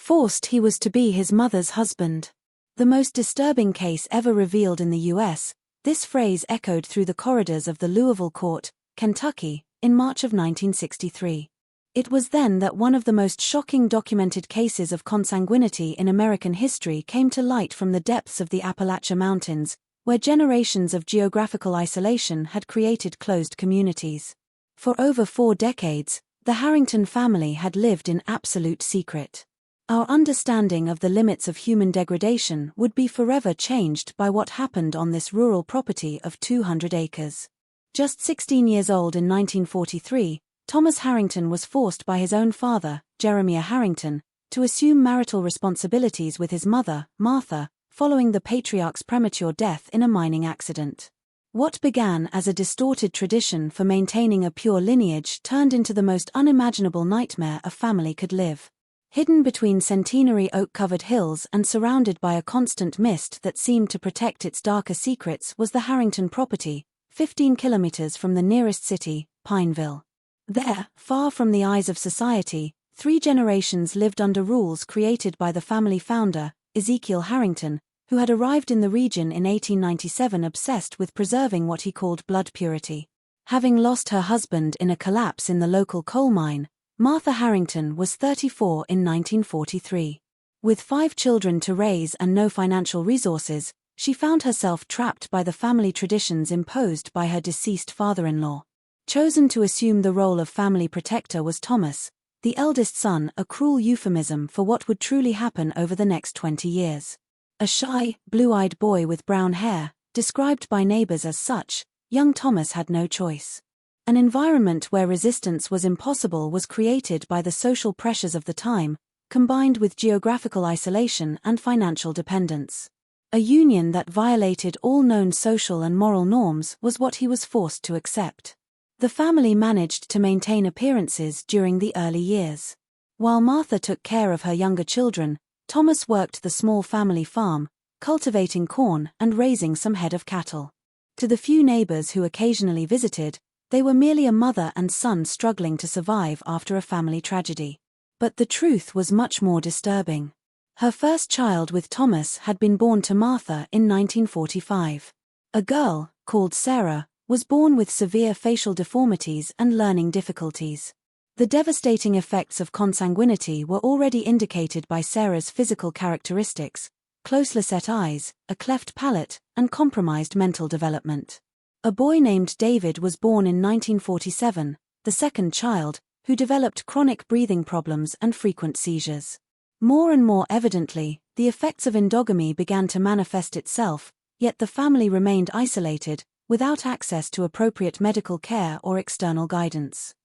Forced he was to be his mother's husband. The most disturbing case ever revealed in the U.S., this phrase echoed through the corridors of the Louisville court, Kentucky, in March of 1963. It was then that one of the most shocking documented cases of consanguinity in American history came to light from the depths of the Appalachia Mountains, where generations of geographical isolation had created closed communities. For over 4 decades, the Harrington family had lived in absolute secret. Our understanding of the limits of human degradation would be forever changed by what happened on this rural property of 200 acres. Just 16 years old in 1943, Thomas Harrington was forced by his own father, Jeremiah Harrington, to assume marital responsibilities with his mother, Martha, following the patriarch's premature death in a mining accident. What began as a distorted tradition for maintaining a pure lineage turned into the most unimaginable nightmare a family could live. Hidden between centenary oak-covered hills and surrounded by a constant mist that seemed to protect its darker secrets was the Harrington property, 15 kilometers from the nearest city, Pineville. There, far from the eyes of society, 3 generations lived under rules created by the family founder, Ezekiel Harrington, who had arrived in the region in 1897 obsessed with preserving what he called blood purity. Having lost her husband in a collapse in the local coal mine, Martha Harrington was 34 in 1943. With 5 children to raise and no financial resources, she found herself trapped by the family traditions imposed by her deceased father-in-law. Chosen to assume the role of family protector was Thomas, the eldest son, a cruel euphemism for what would truly happen over the next 20 years. A shy, blue-eyed boy with brown hair, described by neighbors as such, young Thomas had no choice. An environment where resistance was impossible was created by the social pressures of the time, combined with geographical isolation and financial dependence. A union that violated all known social and moral norms was what he was forced to accept. The family managed to maintain appearances during the early years. While Martha took care of her younger children, Thomas worked the small family farm, cultivating corn and raising some head of cattle. To the few neighbors who occasionally visited, they were merely a mother and son struggling to survive after a family tragedy. But the truth was much more disturbing. Her first child with Thomas had been born to Martha in 1945. A girl, called Sarah, was born with severe facial deformities and learning difficulties. The devastating effects of consanguinity were already indicated by Sarah's physical characteristics: closely set eyes, a cleft palate, and compromised mental development. A boy named David was born in 1947, the second child, who developed chronic breathing problems and frequent seizures. More and more evidently, the effects of endogamy began to manifest itself, yet the family remained isolated, without access to appropriate medical care or external guidance.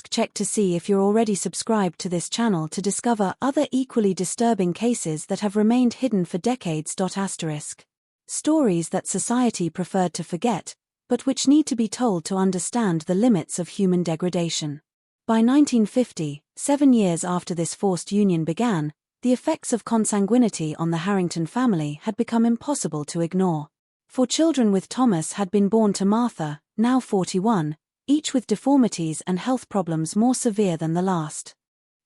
Check to see if you're already subscribed to this channel to discover other equally disturbing cases that have remained hidden for decades. Stories that society preferred to forget, but which need to be told to understand the limits of human degradation. By 1950, 7 years after this forced union began, the effects of consanguinity on the Harrington family had become impossible to ignore. 4 children with Thomas had been born to Martha, now 41, each with deformities and health problems more severe than the last.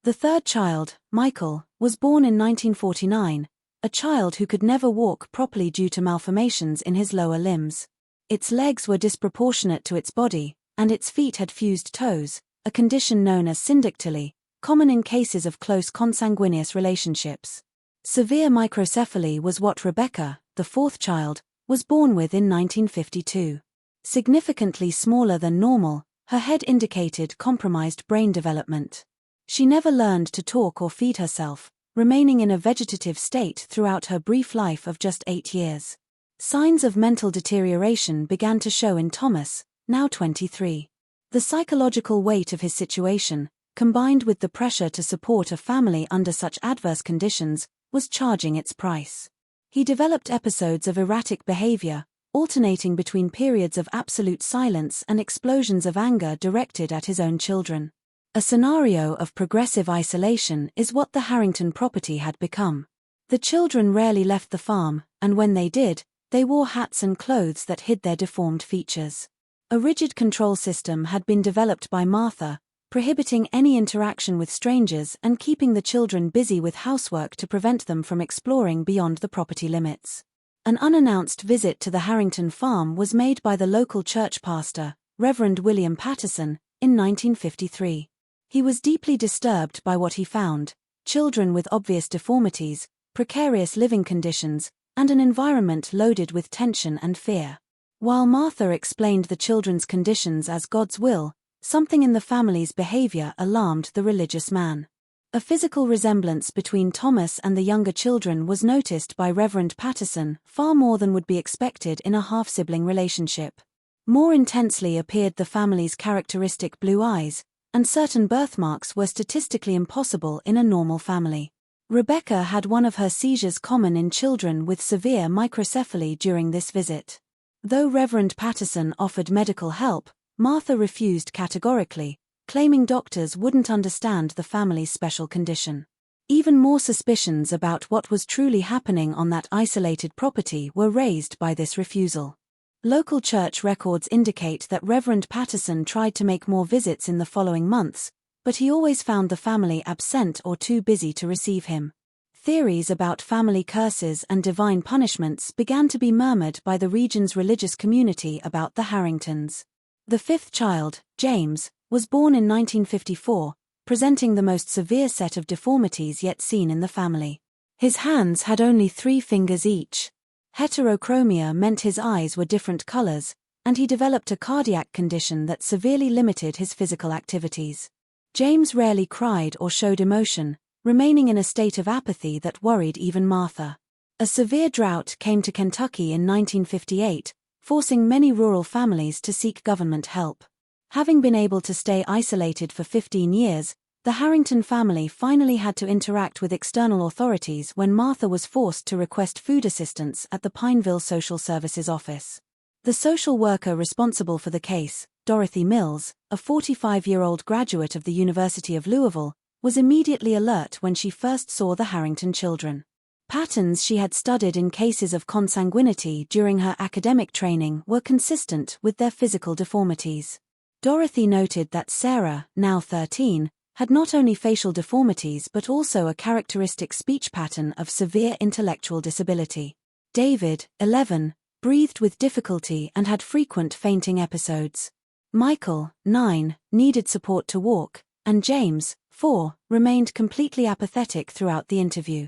The third child, Michael, was born in 1949, a child who could never walk properly due to malformations in his lower limbs. Its legs were disproportionate to its body, and its feet had fused toes, a condition known as syndactyly, common in cases of close consanguineous relationships. Severe microcephaly was what Rebecca, the 4th child, was born with in 1952. Significantly smaller than normal, her head indicated compromised brain development. She never learned to talk or feed herself, remaining in a vegetative state throughout her brief life of just 8 years. Signs of mental deterioration began to show in Thomas, now 23. The psychological weight of his situation, combined with the pressure to support a family under such adverse conditions, was charging its price. He developed episodes of erratic behavior, alternating between periods of absolute silence and explosions of anger directed at his own children. A scenario of progressive isolation is what the Harrington property had become. The children rarely left the farm, and when they did, they wore hats and clothes that hid their deformed features. A rigid control system had been developed by Martha, prohibiting any interaction with strangers and keeping the children busy with housework to prevent them from exploring beyond the property limits. An unannounced visit to the Harrington farm was made by the local church pastor, Reverend William Patterson, in 1953. He was deeply disturbed by what he found: children with obvious deformities, precarious living conditions, and an environment loaded with tension and fear. While Martha explained the children's conditions as God's will, something in the family's behavior alarmed the religious man. A physical resemblance between Thomas and the younger children was noticed by Reverend Patterson, far more than would be expected in a half-sibling relationship. More intensely appeared the family's characteristic blue eyes, and certain birthmarks were statistically impossible in a normal family. Rebecca had one of her seizures common in children with severe microcephaly during this visit. Though Reverend Patterson offered medical help, Martha refused categorically, claiming doctors wouldn't understand the family's special condition. Even more suspicions about what was truly happening on that isolated property were raised by this refusal. Local church records indicate that Reverend Patterson tried to make more visits in the following months, but he always found the family absent or too busy to receive him. Theories about family curses and divine punishments began to be murmured by the region's religious community about the Harringtons. The fifth child, James, was born in 1954, presenting the most severe set of deformities yet seen in the family. His hands had only 3 fingers each. Heterochromia meant his eyes were different colors, and he developed a cardiac condition that severely limited his physical activities. James rarely cried or showed emotion, remaining in a state of apathy that worried even Martha. A severe drought came to Kentucky in 1958, forcing many rural families to seek government help. Having been able to stay isolated for 15 years, the Harrington family finally had to interact with external authorities when Martha was forced to request food assistance at the Pineville Social Services office. The social worker responsible for the case, Dorothy Mills, a 45-year-old graduate of the University of Louisville, was immediately alert when she first saw the Harrington children. Patterns she had studied in cases of consanguinity during her academic training were consistent with their physical deformities. Dorothy noted that Sarah, now 13, had not only facial deformities but also a characteristic speech pattern of severe intellectual disability. David, 11, breathed with difficulty and had frequent fainting episodes. Michael, 9, needed support to walk, and James, 4, remained completely apathetic throughout the interview.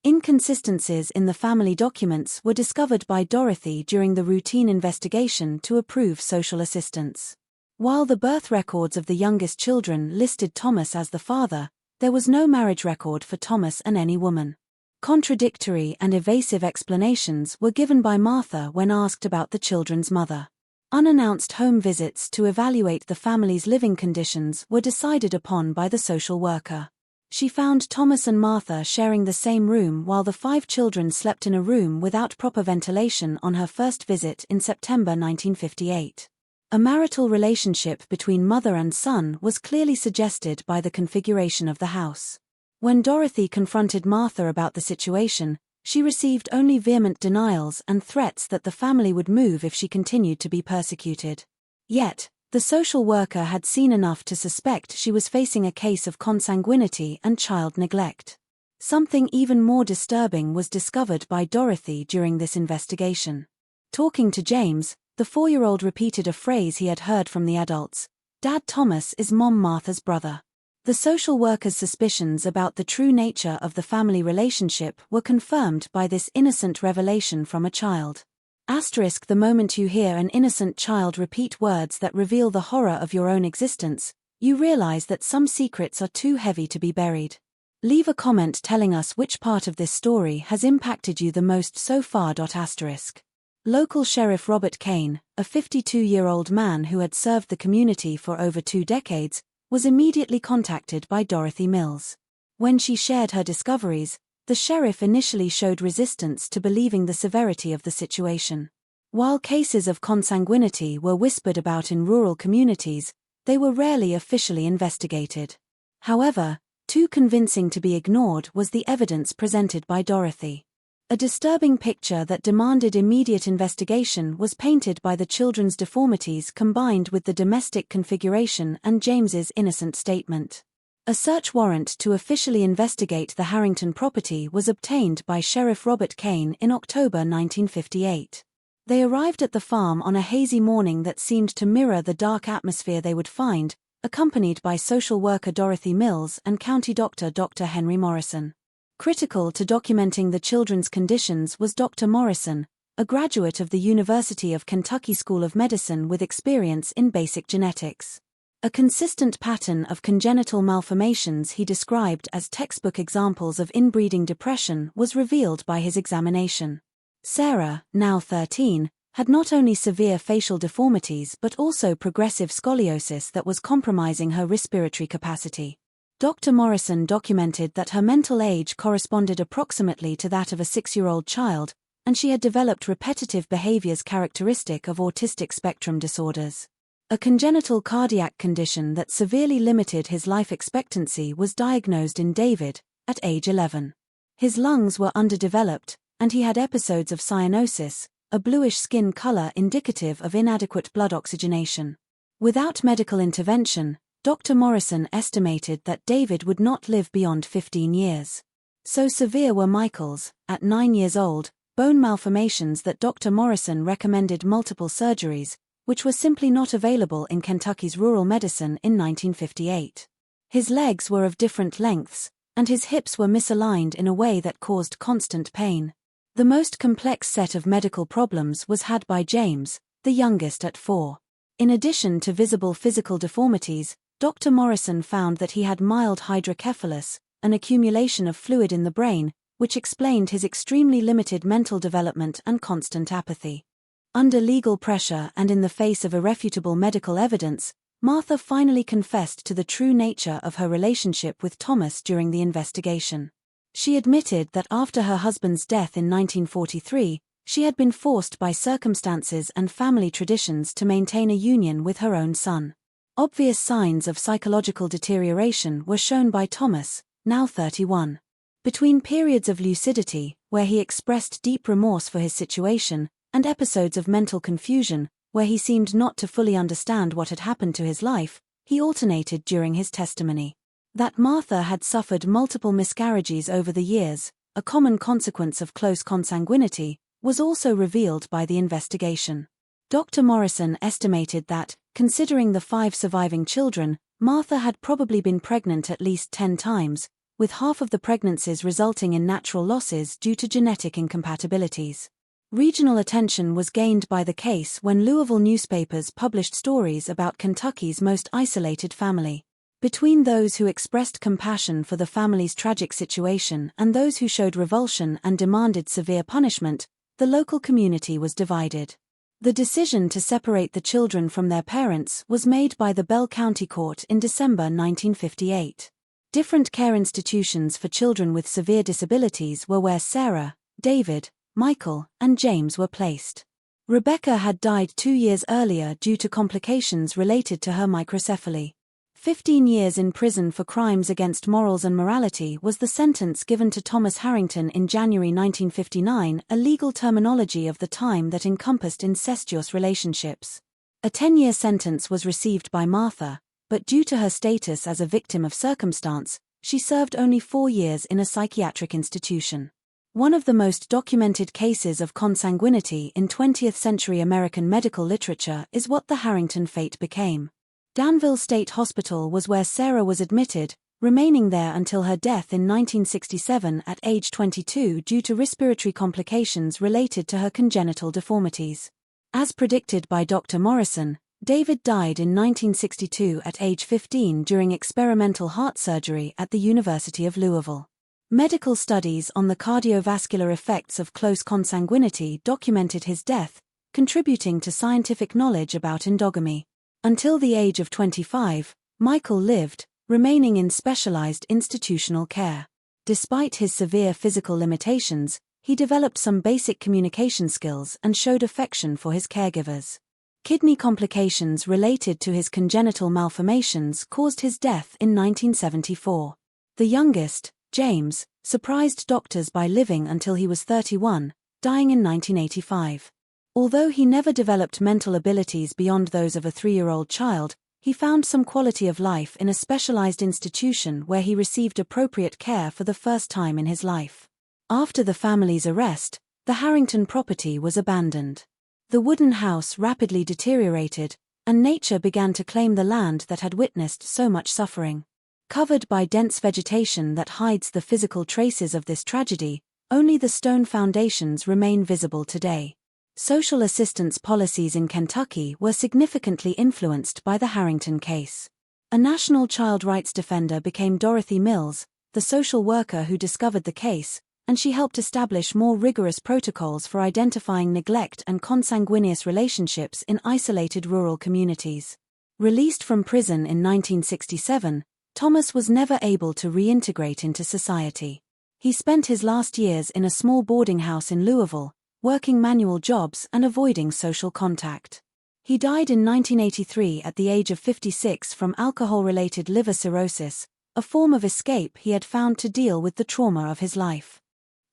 Inconsistencies in the family documents were discovered by Dorothy during the routine investigation to approve social assistance. While the birth records of the youngest children listed Thomas as the father, there was no marriage record for Thomas and any woman. Contradictory and evasive explanations were given by Martha when asked about the children's mother. Unannounced home visits to evaluate the family's living conditions were decided upon by the social worker. She found Thomas and Martha sharing the same room while the 5 children slept in a room without proper ventilation on her first visit in September 1958. A marital relationship between mother and son was clearly suggested by the configuration of the house. When Dorothy confronted Martha about the situation, she received only vehement denials and threats that the family would move if she continued to be persecuted. Yet, the social worker had seen enough to suspect she was facing a case of consanguinity and child neglect. Something even more disturbing was discovered by Dorothy during this investigation. Talking to James, the 4-year-old repeated a phrase he had heard from the adults: "Dad Thomas is Mom Martha's brother." The social worker's suspicions about the true nature of the family relationship were confirmed by this innocent revelation from a child. Asterisk: the moment you hear an innocent child repeat words that reveal the horror of your own existence, you realize that some secrets are too heavy to be buried. Leave a comment telling us which part of this story has impacted you the most so far. Asterisk. Local Sheriff Robert Kane, a 52-year-old man who had served the community for over 2 decades, was immediately contacted by Dorothy Mills. When she shared her discoveries, the sheriff initially showed resistance to believing the severity of the situation. While cases of consanguinity were whispered about in rural communities, they were rarely officially investigated. However, too convincing to be ignored was the evidence presented by Dorothy. A disturbing picture that demanded immediate investigation was painted by the children's deformities combined with the domestic configuration and James's innocent statement. A search warrant to officially investigate the Harrington property was obtained by Sheriff Robert Kane in October 1958. They arrived at the farm on a hazy morning that seemed to mirror the dark atmosphere they would find, accompanied by social worker Dorothy Mills and county doctor Dr. Henry Morrison. Critical to documenting the children's conditions was Dr. Morrison, a graduate of the University of Kentucky School of Medicine with experience in basic genetics. A consistent pattern of congenital malformations he described as textbook examples of inbreeding depression was revealed by his examination. Sarah, now 13, had not only severe facial deformities but also progressive scoliosis that was compromising her respiratory capacity. Dr. Morrison documented that her mental age corresponded approximately to that of a 6-year-old child, and she had developed repetitive behaviors characteristic of autistic spectrum disorders. A congenital cardiac condition that severely limited his life expectancy was diagnosed in David, at age 11. His lungs were underdeveloped, and he had episodes of cyanosis, a bluish skin color indicative of inadequate blood oxygenation. Without medical intervention, Dr. Morrison estimated that David would not live beyond 15 years. So severe were Michael's, at 9 years old, bone malformations that Dr. Morrison recommended multiple surgeries, which were simply not available in Kentucky's rural medicine in 1958. His legs were of different lengths, and his hips were misaligned in a way that caused constant pain. The most complex set of medical problems was had by James, the youngest at 4. In addition to visible physical deformities, Dr. Morrison found that he had mild hydrocephalus, an accumulation of fluid in the brain, which explained his extremely limited mental development and constant apathy. Under legal pressure and in the face of irrefutable medical evidence, Martha finally confessed to the true nature of her relationship with Thomas during the investigation. She admitted that after her husband's death in 1943, she had been forced by circumstances and family traditions to maintain a union with her own son. Obvious signs of psychological deterioration were shown by Thomas, now 31. Between periods of lucidity, where he expressed deep remorse for his situation, and episodes of mental confusion, where he seemed not to fully understand what had happened to his life, he alternated during his testimony. That Martha had suffered multiple miscarriages over the years, a common consequence of close consanguinity, was also revealed by the investigation. Dr. Morrison estimated that, considering the 5 surviving children, Martha had probably been pregnant at least 10 times, with half of the pregnancies resulting in natural losses due to genetic incompatibilities. Regional attention was gained by the case when Louisville newspapers published stories about Kentucky's most isolated family. Between those who expressed compassion for the family's tragic situation and those who showed revulsion and demanded severe punishment, the local community was divided. The decision to separate the children from their parents was made by the Bell County Court in December 1958. Different care institutions for children with severe disabilities were where Sarah, David, Michael, and James were placed. Rebecca had died 2 years earlier due to complications related to her microcephaly. 15 years in prison for crimes against morals and morality was the sentence given to Thomas Harrington in January 1959, a legal terminology of the time that encompassed incestuous relationships. A 10-year sentence was received by Martha, but due to her status as a victim of circumstance, she served only 4 years in a psychiatric institution. One of the most documented cases of consanguinity in 20th-century American medical literature is what the Harrington fate became. Danville State Hospital was where Sarah was admitted, remaining there until her death in 1967 at age 22 due to respiratory complications related to her congenital deformities. As predicted by Dr. Morrison, David died in 1962 at age 15 during experimental heart surgery at the University of Louisville. Medical studies on the cardiovascular effects of close consanguinity documented his death, contributing to scientific knowledge about endogamy. Until the age of 25, Michael lived, remaining in specialized institutional care. Despite his severe physical limitations, he developed some basic communication skills and showed affection for his caregivers. Kidney complications related to his congenital malformations caused his death in 1974. The youngest, James, surprised doctors by living until he was 31, dying in 1985. Although he never developed mental abilities beyond those of a 3-year-old child, he found some quality of life in a specialized institution where he received appropriate care for the first time in his life. After the family's arrest, the Harrington property was abandoned. The wooden house rapidly deteriorated, and nature began to claim the land that had witnessed so much suffering. Covered by dense vegetation that hides the physical traces of this tragedy, only the stone foundations remain visible today. Social assistance policies in Kentucky were significantly influenced by the Harrington case. A national child rights defender became Dorothy Mills, the social worker who discovered the case, and she helped establish more rigorous protocols for identifying neglect and consanguineous relationships in isolated rural communities. Released from prison in 1967, Thomas was never able to reintegrate into society. He spent his last years in a small boarding house in Louisville, working manual jobs and avoiding social contact. He died in 1983 at the age of 56 from alcohol-related liver cirrhosis, a form of escape he had found to deal with the trauma of his life.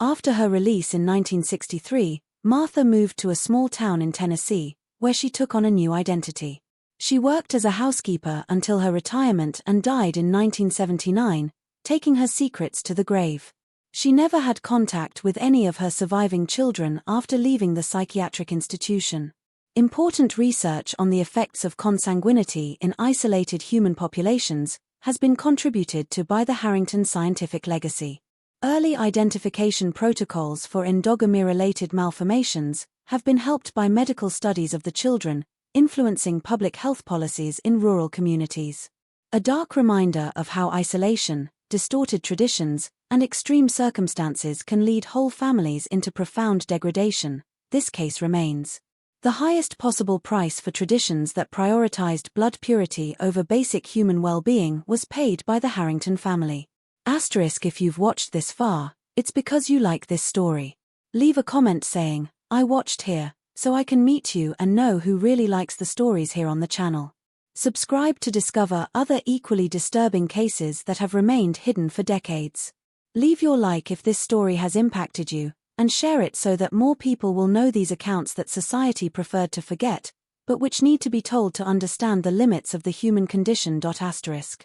After her release in 1963, Martha moved to a small town in Tennessee, where she took on a new identity. She worked as a housekeeper until her retirement and died in 1979, taking her secrets to the grave. She never had contact with any of her surviving children after leaving the psychiatric institution. Important research on the effects of consanguinity in isolated human populations has been contributed to by the Harrington scientific legacy. Early identification protocols for endogamy-related malformations have been helped by medical studies of the children, influencing public health policies in rural communities. A dark reminder of how isolation, distorted traditions, and extreme circumstances can lead whole families into profound degradation, this case remains. The highest possible price for traditions that prioritized blood purity over basic human well-being was paid by the Harrington family. Asterisk if you've watched this far, it's because you like this story. Leave a comment saying, "I watched here," so I can meet you and know who really likes the stories here on the channel. Subscribe to discover other equally disturbing cases that have remained hidden for decades. Leave your like if this story has impacted you, and share it so that more people will know these accounts that society preferred to forget, but which need to be told to understand the limits of the human condition. Asterisk.